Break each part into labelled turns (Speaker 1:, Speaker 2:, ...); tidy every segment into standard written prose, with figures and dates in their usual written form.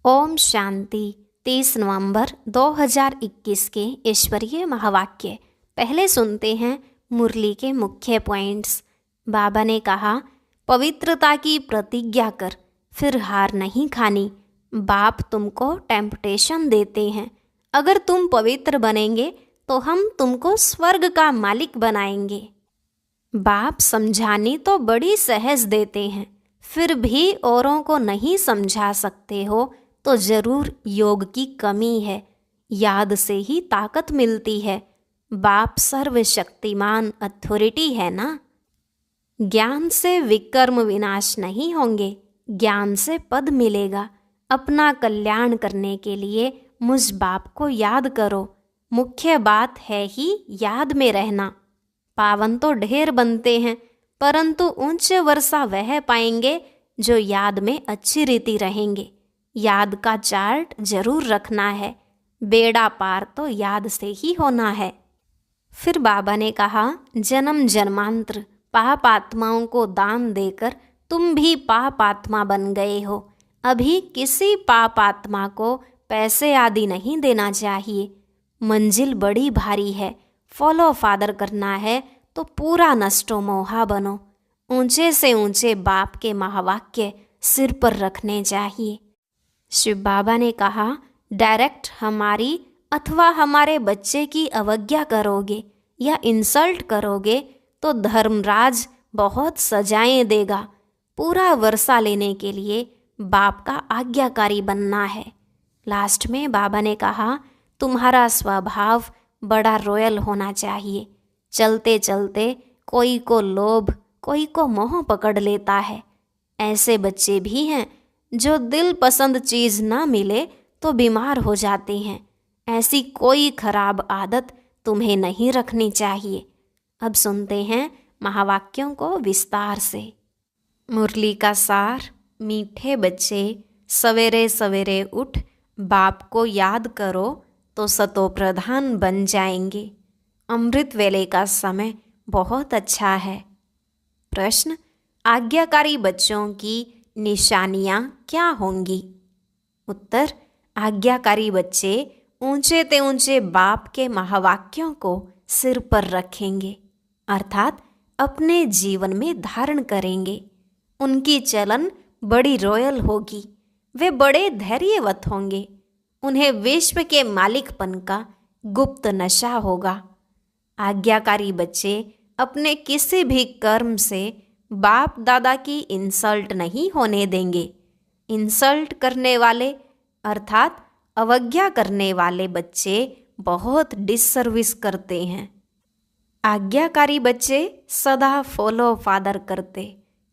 Speaker 1: ओम शांति। 30 नवंबर 2021 के ईश्वरीय महावाक्य। पहले सुनते हैं मुरली के मुख्य पॉइंट्स। बाबा ने कहा, पवित्रता की प्रतिज्ञा कर, फिर हार नहीं खानी। बाप तुमको टेम्पटेशन देते हैं। अगर तुम पवित्र बनेंगे तो हम तुमको स्वर्ग का मालिक बनाएंगे। बाप समझानी तो बड़ी सहज देते हैं, फिर भी औरों को नहीं समझा सकते हो तो जरूर योग की कमी है। याद से ही ताकत मिलती है। बाप सर्वशक्तिमान अथॉरिटी है ना। ज्ञान से विकर्म विनाश नहीं होंगे, ज्ञान से पद मिलेगा। अपना कल्याण करने के लिए मुझ बाप को याद करो। मुख्य बात है ही याद में रहना। पावन तो ढेर बनते हैं, परंतु उच्च वर्षा वह पाएंगे जो याद में अच्छी रीति रहेंगे। याद का चार्ट जरूर रखना है। बेड़ा पार तो याद से ही होना है। फिर बाबा ने कहा, जन्म जन्मांतर पाप आत्माओं को दान देकर तुम भी पाप आत्मा बन गए हो। अभी किसी पाप आत्मा को पैसे आदि नहीं देना चाहिए। मंजिल बड़ी भारी है। फॉलो फादर करना है तो पूरा नष्टो मोहा बनो। ऊंचे से ऊंचे बाप के महावाक्य सिर पर रखने चाहिए। शिव बाबा ने कहा, डायरेक्ट हमारी अथवा हमारे बच्चे की अवज्ञा करोगे या इंसल्ट करोगे तो धर्मराज बहुत सजाएं देगा। पूरा वर्षा लेने के लिए बाप का आज्ञाकारी बनना है। लास्ट में बाबा ने कहा, तुम्हारा स्वभाव बड़ा रॉयल होना चाहिए। चलते चलते कोई को लोभ, कोई को मोह पकड़ लेता है। ऐसे बच्चे भी हैं जो दिल पसंद चीज़ ना मिले तो बीमार हो जाते हैं। ऐसी कोई खराब आदत तुम्हें नहीं रखनी चाहिए। अब सुनते हैं महावाक्यों को विस्तार से। मुरली का सार। मीठे बच्चे, सवेरे सवेरे उठ बाप को याद करो तो सतो प्रधान बन जाएंगे। अमृत वेले का समय बहुत अच्छा है। प्रश्न, आज्ञाकारी बच्चों की निशानियाँ क्या होंगी? उत्तर, आज्ञाकारी बच्चे ऊंचे ते ऊंचे बाप के महावाक्यों को सिर पर रखेंगे, अर्थात अपने जीवन में धारण करेंगे। उनकी चलन बड़ी रॉयल होगी। वे बड़े धैर्यवत होंगे। उन्हें विश्व के मालिकपन का गुप्त नशा होगा। आज्ञाकारी बच्चे अपने किसी भी कर्म से बाप दादा की इंसल्ट नहीं होने देंगे। इंसल्ट करने वाले अर्थात अवज्ञा करने वाले बच्चे बहुत डिससर्विस करते हैं। आज्ञाकारी बच्चे सदा फॉलो फादर करते,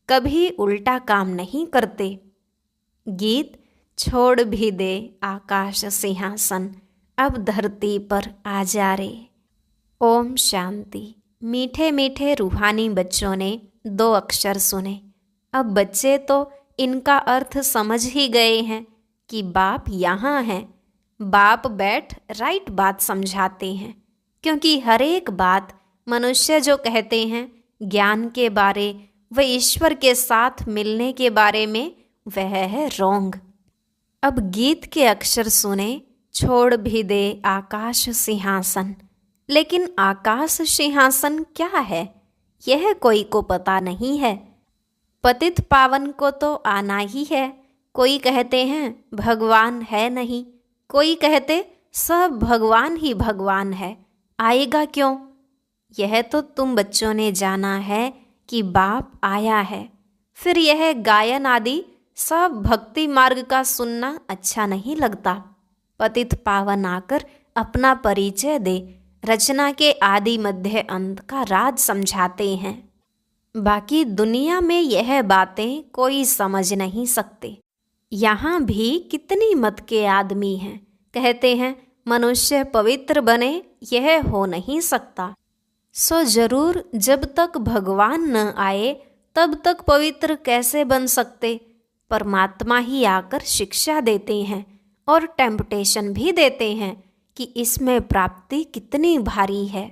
Speaker 1: कभी उल्टा काम नहीं करते। गीत, छोड़ भी दे आकाश सिंहासन, अब धरती पर आ जा रे। ओम शांति। मीठे मीठे रूहानी बच्चों ने 2 अक्षर सुने। अब बच्चे तो इनका अर्थ समझ ही गए हैं कि बाप यहाँ हैं। बाप बैठ राइट बात समझाते हैं, क्योंकि हर एक बात मनुष्य जो कहते हैं ज्ञान के बारे व ईश्वर के साथ मिलने के बारे में, वह है रॉन्ग। अब गीत के अक्षर सुने, छोड़ भी दे आकाश सिंहासन। लेकिन आकाश सिंहासन क्या है, यह कोई को पता नहीं है। पतित पावन को तो आना ही है। कोई कहते हैं भगवान है नहीं, कोई कहते सब भगवान ही भगवान है, आएगा क्यों? यह तो तुम बच्चों ने जाना है कि बाप आया है। फिर यह गायन आदि सब भक्ति मार्ग का सुनना अच्छा नहीं लगता। पतित पावन आकर अपना परिचय दे, रचना के आदि मध्य अंत का राज समझाते हैं। बाकी दुनिया में यह बातें कोई समझ नहीं सकते। यहाँ भी कितनी मत के आदमी हैं, कहते हैं मनुष्य पवित्र बने, यह हो नहीं सकता। सो जरूर जब तक भगवान न आए तब तक पवित्र कैसे बन सकते? परमात्मा ही आकर शिक्षा देते हैं और टेम्पटेशन भी देते हैं कि इसमें प्राप्ति कितनी भारी है।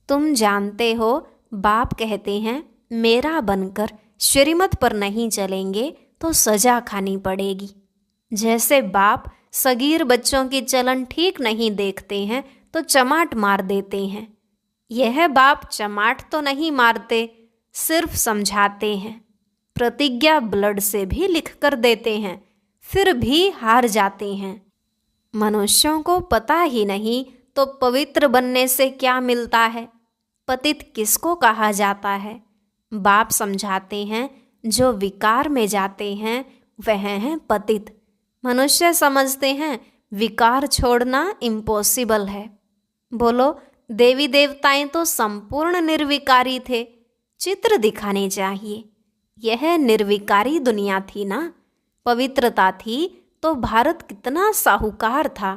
Speaker 1: तुम जानते हो, बाप कहते हैं मेरा बनकर श्रीमत पर नहीं चलेंगे तो सजा खानी पड़ेगी। जैसे बाप सगीर बच्चों की चलन ठीक नहीं देखते हैं तो चमाट मार देते हैं, यह बाप चमाट तो नहीं मारते, सिर्फ समझाते हैं। प्रतिज्ञा ब्लड से भी लिख कर देते हैं, फिर भी हार जाते हैं। मनुष्यों को पता ही नहीं तो पवित्र बनने से क्या मिलता है, पतित किसको कहा जाता है। बाप समझाते हैं जो विकार में जाते हैं वह हैं पतित। मनुष्य समझते हैं विकार छोड़ना इम्पॉसिबल है। बोलो, देवी देवताएं तो संपूर्ण निर्विकारी थे, चित्र दिखाने चाहिए। यह निर्विकारी दुनिया थी ना, पवित्रता थी तो भारत कितना साहूकार था,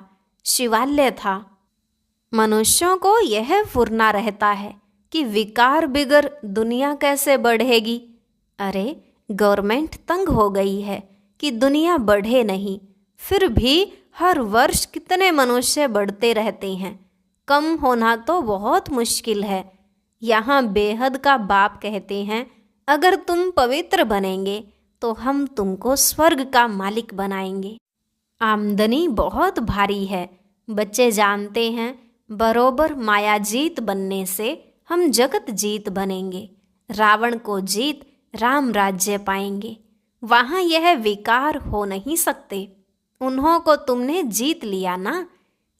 Speaker 1: शिवालय था। मनुष्यों को यह फुरना रहता है कि विकार बिगर दुनिया कैसे बढ़ेगी। अरे, गवर्नमेंट तंग हो गई है कि दुनिया बढ़े नहीं, फिर भी हर वर्ष कितने मनुष्य बढ़ते रहते हैं, कम होना तो बहुत मुश्किल है। यहाँ बेहद का बाप कहते हैं, अगर तुम पवित्र बनेंगे तो हम तुमको स्वर्ग का मालिक बनाएंगे। आमदनी बहुत भारी है, बच्चे जानते हैं बरोबर मायाजीत बनने से हम जगत जीत बनेंगे, रावण को जीत राम राज्य पाएंगे। वहाँ यह विकार हो नहीं सकते। उन्हों को तुमने जीत लिया ना।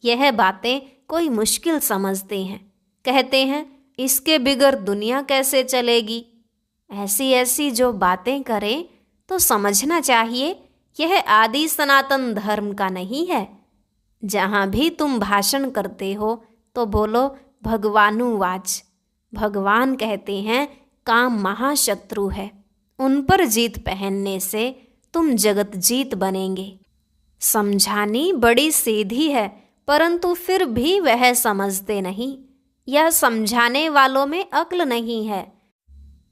Speaker 1: यह बातें कोई मुश्किल समझते हैं, कहते हैं इसके बिगर दुनिया कैसे चलेगी। ऐसी ऐसी जो बातें करें तो समझना चाहिए यह आदि सनातन धर्म का नहीं है। जहाँ भी तुम भाषण करते हो तो बोलो भगवानुवाच। भगवान कहते हैं काम महाशत्रु है, उन पर जीत पहनने से तुम जगत जीत बनेंगे। समझानी बड़ी सीधी है, परंतु फिर भी वह समझते नहीं। यह समझाने वालों में अक्ल नहीं है।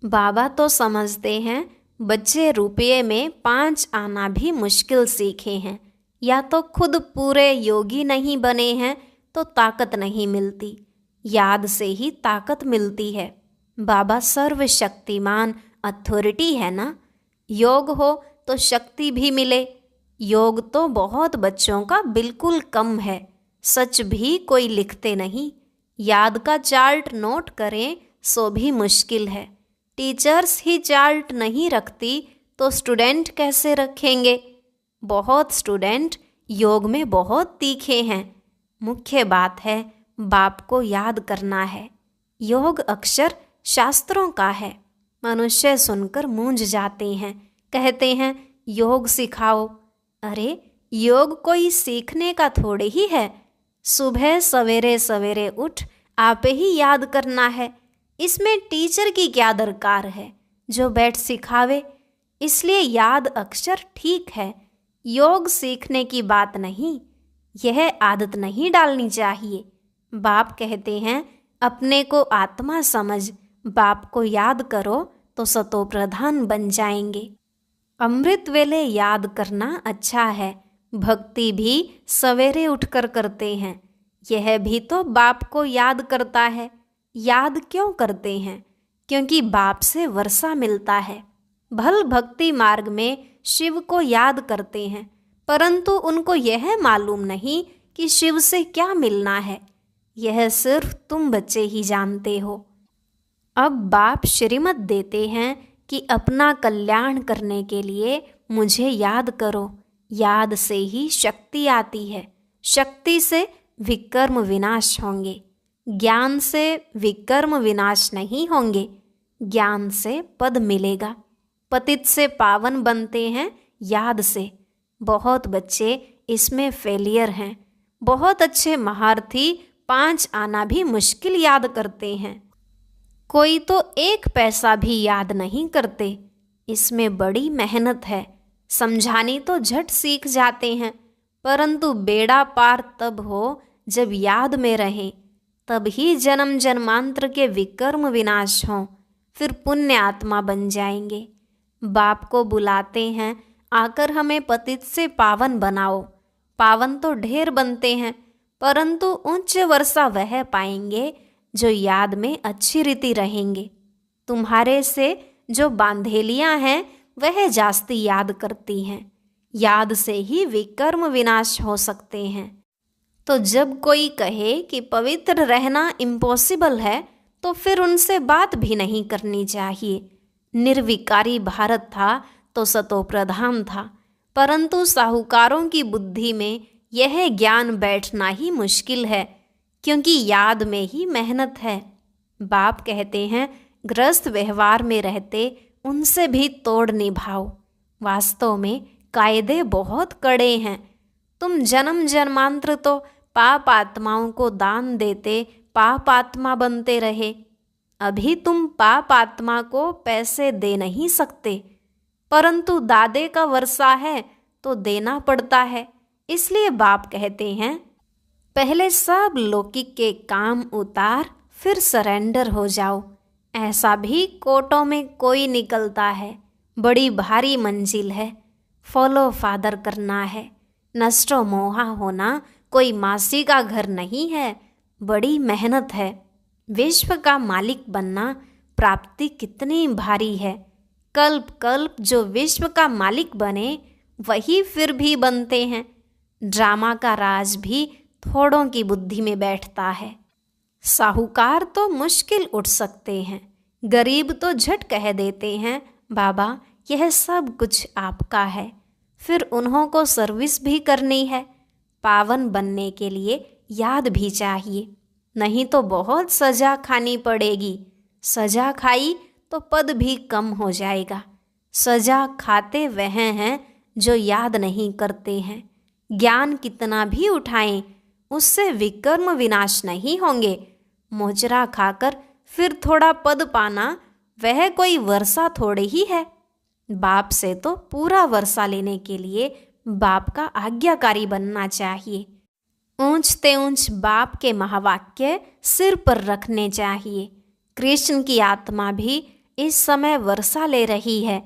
Speaker 1: बाबा तो समझते हैं बच्चे रुपये में 5 आना भी मुश्किल सीखे हैं, या तो खुद पूरे योगी नहीं बने हैं तो ताकत नहीं मिलती, याद से ही ताकत मिलती है। बाबा सर्वशक्तिमान अथॉरिटी है ना। योग हो तो शक्ति भी मिले। योग तो बहुत बच्चों का बिल्कुल कम है, सच भी कोई लिखते नहीं। याद का चार्ट नोट करें सो भी मुश्किल है। टीचर्स ही चार्ट नहीं रखती तो स्टूडेंट कैसे रखेंगे। बहुत स्टूडेंट योग में बहुत तीखे हैं। मुख्य बात है बाप को याद करना है। योग अक्षर शास्त्रों का है। मनुष्य सुनकर मूंझ जाते हैं, कहते हैं योग सिखाओ। अरे, योग कोई सीखने का थोड़े ही है। सुबह सवेरे सवेरे उठ आप ही याद करना है। इसमें टीचर की क्या दरकार है जो बैठ सिखावे। इसलिए याद अक्षर ठीक है, योग सीखने की बात नहीं। यह आदत नहीं डालनी चाहिए। बाप कहते हैं अपने को आत्मा समझ, बाप को याद करो तो सतो प्रधान बन जाएंगे। अमृत वेले याद करना अच्छा है। भक्ति भी सवेरे उठकर करते हैं, यह भी तो बाप को याद करता है। याद क्यों करते हैं? क्योंकि बाप से वर्षा मिलता है। भल भक्ति मार्ग में शिव को याद करते हैं, परंतु उनको यह मालूम नहीं कि शिव से क्या मिलना है। यह सिर्फ तुम बच्चे ही जानते हो। अब बाप श्रीमत देते हैं कि अपना कल्याण करने के लिए मुझे याद करो। याद से ही शक्ति आती है, शक्ति से विकर्म विनाश होंगे। ज्ञान से विकर्म विनाश नहीं होंगे, ज्ञान से पद मिलेगा। पतित से पावन बनते हैं याद से। बहुत बच्चे इसमें फेलियर हैं। बहुत अच्छे महारथी 5 आना भी मुश्किल याद करते हैं। कोई तो 1 पैसा भी याद नहीं करते। इसमें बड़ी मेहनत है। समझानी तो झट सीख जाते हैं, परंतु बेड़ा पार तब हो जब याद में रहें। तब ही जन्म जन्मांतर के विकर्म विनाश हों, फिर पुण्य आत्मा बन जाएंगे। बाप को बुलाते हैं आकर हमें पतित से पावन बनाओ। पावन तो ढेर बनते हैं, परंतु उच्च वर्षा वह पाएंगे जो याद में अच्छी रीति रहेंगे। तुम्हारे से जो बांधेलियां हैं वह जास्ती याद करती हैं। याद से ही विकर्म विनाश हो सकते हैं। तो जब कोई कहे कि पवित्र रहना इम्पॉसिबल है, तो फिर उनसे बात भी नहीं करनी चाहिए। निर्विकारी भारत था तो सतोप्रधान था, परंतु साहूकारों की बुद्धि में यह ज्ञान बैठना ही मुश्किल है, क्योंकि याद में ही मेहनत है। बाप कहते हैं, ग्रस्त व्यवहार में रहते उनसे भी तोड़ निभाओ। वास्तव में कायदे बहुत कड़े हैं। तुम जन्म जन्मांतर तो पाप आत्माओं को दान देते पाप आत्मा बनते रहे। अभी तुम पाप आत्मा को पैसे दे नहीं सकते, परंतु दादे का वर्षा है तो देना पड़ता है। इसलिए बाप कहते हैं, पहले सब लौकिक के काम उतार, फिर सरेंडर हो जाओ। ऐसा भी कोटों में कोई निकलता है। बड़ी भारी मंजिल है। फॉलो फादर करना है। नष्टो मोहा होना कोई मासी का घर नहीं है, बड़ी मेहनत है। विश्व का मालिक बनना प्राप्ति कितनी भारी है। कल्प कल्प जो विश्व का मालिक बने वही फिर भी बनते हैं। ड्रामा का राज भी थोड़ों की बुद्धि में बैठता है। साहूकार तो मुश्किल उठ सकते हैं, गरीब तो झट कह देते हैं, बाबा यह सब कुछ आपका है। फिर उन्हों को सर्विस भी करनी है। पावन बनने के लिए याद भी चाहिए, नहीं तो बहुत सजा खानी पड़ेगी। सजा खाई तो पद भी कम हो जाएगा। सजा खाते वह हैं जो याद नहीं करते हैं। ज्ञान कितना भी उठाएं, उससे विकर्म विनाश नहीं होंगे। मोजरा खाकर फिर थोड़ा पद पाना वह कोई वर्षा थोड़े ही है। बाप से तो पूरा वर्षा लेने के लिए बाप का आज्ञाकारी बनना चाहिए। ऊंचते ऊंच बाप के महावाक्य सिर पर रखने चाहिए। कृष्ण की आत्मा भी इस समय वर्षा ले रही है।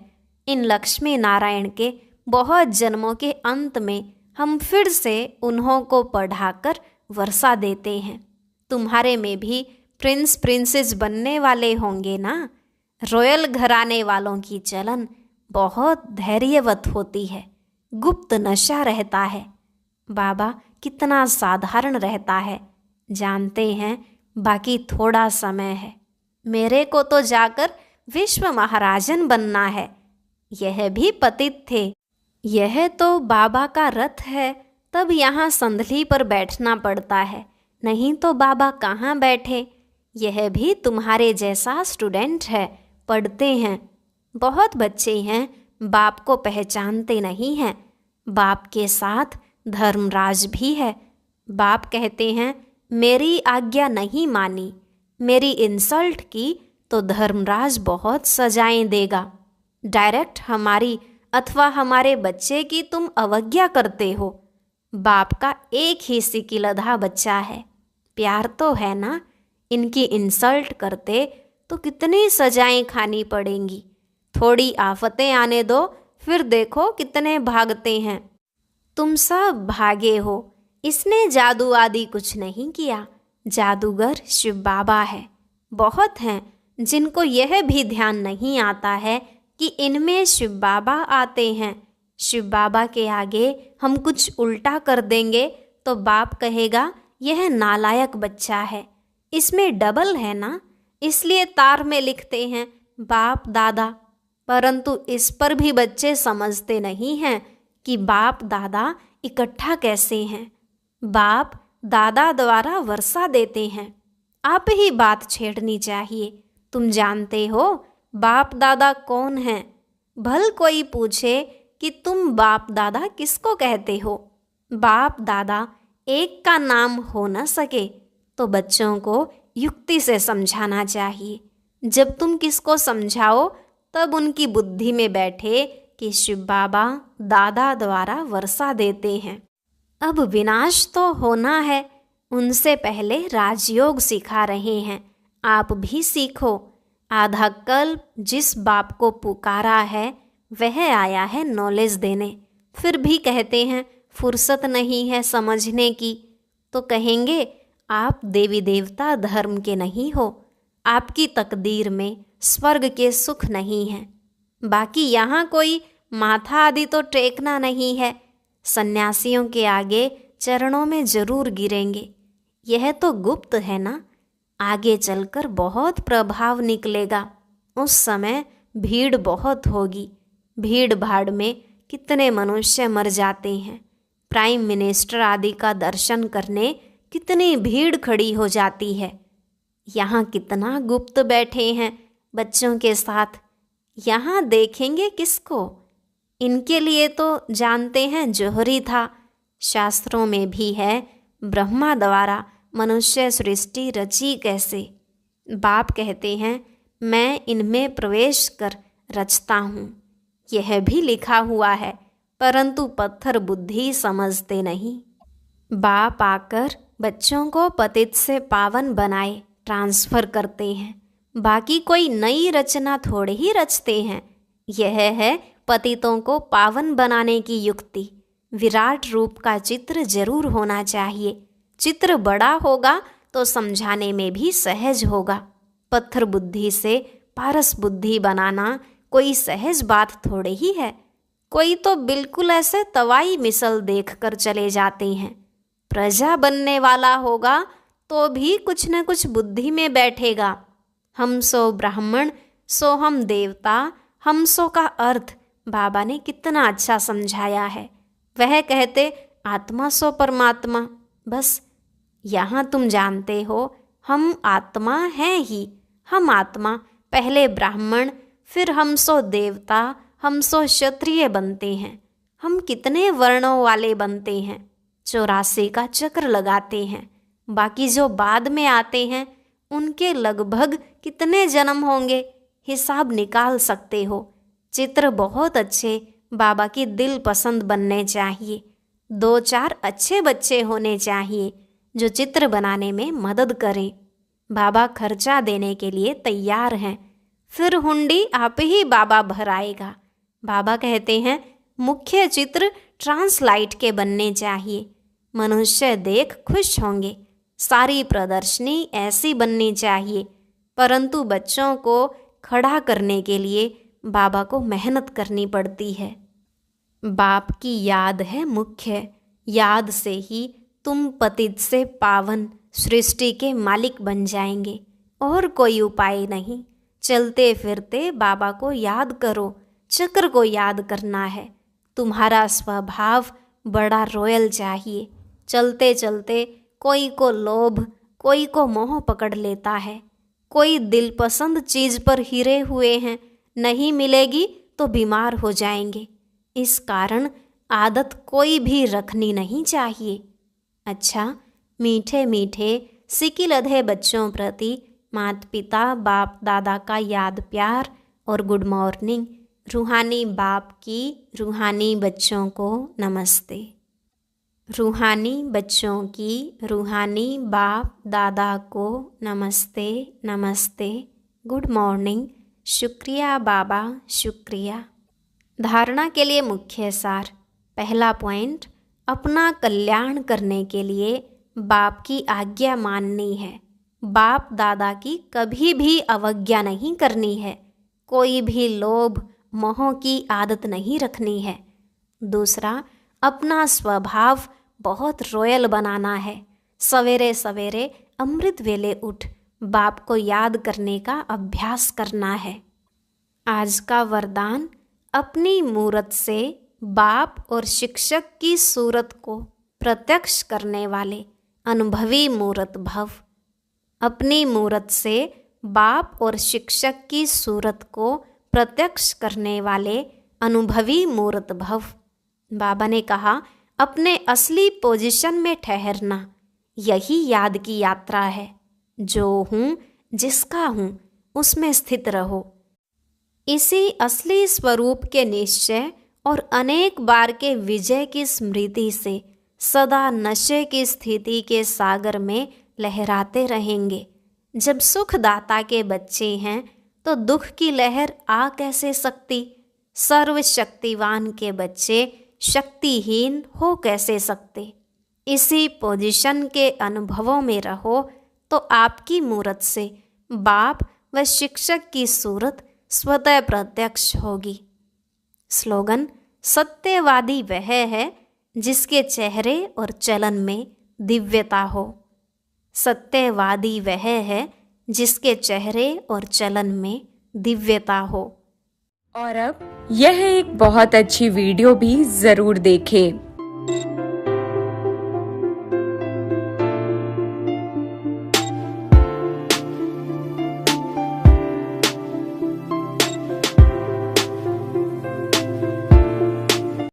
Speaker 1: इन लक्ष्मी नारायण के बहुत जन्मों के अंत में हम फिर से उन्हों को पढ़ाकर वर्षा देते हैं। तुम्हारे में भी प्रिंस प्रिंसेस बनने वाले होंगे ना। रॉयल घराने वालों की चलन बहुत धैर्यवत होती है, गुप्त नशा रहता है। बाबा कितना साधारण रहता है, जानते हैं। बाकी थोड़ा समय है। मेरे को तो जाकर विश्व महाराजन बनना है। यह भी पतित थे। यह तो बाबा का रथ है, तब यहाँ संदली पर बैठना पड़ता है, नहीं तो बाबा कहाँ बैठे। यह भी तुम्हारे जैसा स्टूडेंट है, पढ़ते हैं। बहुत बच्चे हैं, बाप को पहचानते नहीं हैं। बाप के साथ धर्मराज भी है। बाप कहते हैं, मेरी आज्ञा नहीं मानी, मेरी इंसल्ट की तो धर्मराज बहुत सजाएं देगा। डायरेक्ट हमारी अथवा हमारे बच्चे की तुम अवज्ञा करते हो। बाप का एक ही सिकिलधा बच्चा है, प्यार तो है ना। इनकी इंसल्ट करते तो कितनी सजाएं खानी पड़ेंगी। थोड़ी आफतें आने दो, फिर देखो कितने भागते हैं। तुम सब भागे हो। इसने जादू आदि कुछ नहीं किया। जादूगर शिव बाबा है। बहुत हैं जिनको यह भी ध्यान नहीं आता है कि इनमें शिव बाबा आते हैं। शिव बाबा के आगे हम कुछ उल्टा कर देंगे तो बाप कहेगा, यह नालायक बच्चा है। इसमें डबल है ना, इसलिए तार में लिखते हैं बाप दादा। परंतु इस पर भी बच्चे समझते नहीं हैं कि बाप दादा इकट्ठा कैसे हैं। बाप दादा द्वारा वर्षा देते हैं। आप ही बात छेड़नी चाहिए। तुम जानते हो बाप दादा कौन हैं। भल कोई पूछे कि तुम बाप दादा किसको कहते हो। बाप दादा एक का नाम हो न सके तो बच्चों को युक्ति से समझाना चाहिए। जब तुम किसको समझाओ तब उनकी बुद्धि में बैठे कि शिव बाबा दादा द्वारा वर्षा देते हैं। अब विनाश तो होना है, उनसे पहले राजयोग सिखा रहे हैं। आप भी सीखो। आधा कल्प जिस बाप को पुकारा है वह आया है नॉलेज देने, फिर भी कहते हैं फुर्सत नहीं है समझने की। तो कहेंगे आप देवी देवता धर्म के नहीं हो, आपकी तकदीर में स्वर्ग के सुख नहीं है। बाकी यहाँ कोई माथा आदि तो टेकना नहीं है। सन्यासियों के आगे चरणों में जरूर गिरेंगे। यह तो गुप्त है ना, आगे चलकर बहुत प्रभाव निकलेगा। उस समय भीड़ बहुत होगी। भीड़ भाड़ में कितने मनुष्य मर जाते हैं। प्राइम मिनिस्टर आदि का दर्शन करने कितनी भीड़ खड़ी हो जाती है। यहाँ कितना गुप्त बैठे हैं बच्चों के साथ। यहाँ देखेंगे किसको? इनके लिए तो जानते हैं जोहरी था। शास्त्रों में भी है, ब्रह्मा द्वारा मनुष्य सृष्टि रची कैसे। बाप कहते हैं मैं इनमें प्रवेश कर रचता हूँ। यह भी लिखा हुआ है, परंतु पत्थर बुद्धि समझते नहीं। बाप आकर बच्चों को पतित से पावन बनाए ट्रांसफर करते हैं। बाकी कोई नई रचना थोड़े ही रचते हैं। यह है पतितों को पावन बनाने की युक्ति। विराट रूप का चित्र जरूर होना चाहिए। चित्र बड़ा होगा तो समझाने में भी सहज होगा। पत्थर बुद्धि से पारस बुद्धि बनाना कोई सहज बात थोड़े ही है। कोई तो बिल्कुल ऐसे तवाई मिसल देख कर चले जाते हैं। प्रजा बनने वाला होगा तो भी कुछ न कुछ बुद्धि में बैठेगा। हम सो ब्राह्मण सो हम देवता, हम सो का अर्थ बाबा ने कितना अच्छा समझाया है। वह कहते आत्मा सो परमात्मा। बस यहाँ तुम जानते हो हम आत्मा हैं ही। हम आत्मा पहले ब्राह्मण, फिर हम सो देवता, हम सो क्षत्रिय बनते हैं। हम कितने वर्णों वाले बनते हैं, 84 का चक्र लगाते हैं। बाकी जो बाद में आते हैं उनके लगभग कितने जन्म होंगे, हिसाब निकाल सकते हो। चित्र बहुत अच्छे बाबा की दिल पसंद बनने चाहिए। 2-4 अच्छे बच्चे होने चाहिए जो चित्र बनाने में मदद करें। बाबा खर्चा देने के लिए तैयार हैं। फिर हुंडी आप ही बाबा भराएगा। बाबा कहते हैं मुख्य चित्र ट्रांसलाइट के बनने चाहिए। मनुष्य देख खुश होंगे। सारी प्रदर्शनी ऐसी बननी चाहिए। परंतु बच्चों को खड़ा करने के लिए बाबा को मेहनत करनी पड़ती है। बाप की याद है मुख्य। याद से ही तुम पतित से पावन सृष्टि के मालिक बन जाएंगे। और कोई उपाय नहीं। चलते फिरते बाबा को याद करो। चक्र को याद करना है। तुम्हारा स्वभाव बड़ा रॉयल चाहिए। चलते चलते कोई को लोभ, कोई को मोह पकड़ लेता है। कोई दिलपसंद चीज़ पर हिरे हुए हैं, नहीं मिलेगी तो बीमार हो जाएंगे। इस कारण आदत कोई भी रखनी नहीं चाहिए। अच्छा, मीठे मीठे सिकिलधे बच्चों प्रति माता पिता बाप दादा का याद प्यार और गुड मॉर्निंग। रूहानी बाप की रूहानी बच्चों को नमस्ते। रूहानी बच्चों की रूहानी बाप दादा को नमस्ते नमस्ते, गुड मॉर्निंग, शुक्रिया बाबा, शुक्रिया। धारणा के लिए मुख्य सार। पहला पॉइंट, अपना कल्याण करने के लिए बाप की आज्ञा माननी है। बाप दादा की कभी भी अवज्ञा नहीं करनी है। कोई भी लोभ मोह की आदत नहीं रखनी है। दूसरा, अपना स्वभाव बहुत रॉयल बनाना है। सवेरे सवेरे अमृत वेले उठ बाप को याद करने का अभ्यास करना है। आज का वरदान, अपनी मूरत से बाप और शिक्षक की सूरत को प्रत्यक्ष करने वाले अनुभवी मूरत भव। अपनी मूरत से बाप और शिक्षक की सूरत को प्रत्यक्ष करने वाले अनुभवी मूरत भव। बाबा ने कहा अपने असली पोजीशन में ठहरना, यही याद की यात्रा है। जो हूँ, जिसका हूँ, उसमें स्थित रहो। इसी असली स्वरूप के निश्चय और अनेक बार के विजय की स्मृति से सदा नशे की स्थिति के सागर में लहराते रहेंगे। जब सुखदाता के बच्चे हैं तो दुख की लहर आ कैसे सकती। सर्वशक्तिवान के बच्चे शक्तिहीन हो कैसे सकते। इसी पोजीशन के अनुभवों में रहो तो आपकी मूरत से बाप व शिक्षक की सूरत स्वतः प्रत्यक्ष होगी। स्लोगन: सत्यवादी वह है जिसके चेहरे और चलन में दिव्यता हो। सत्यवादी वह है जिसके चेहरे और चलन में दिव्यता हो।
Speaker 2: और अब यह एक बहुत अच्छी वीडियो भी जरूर देखें।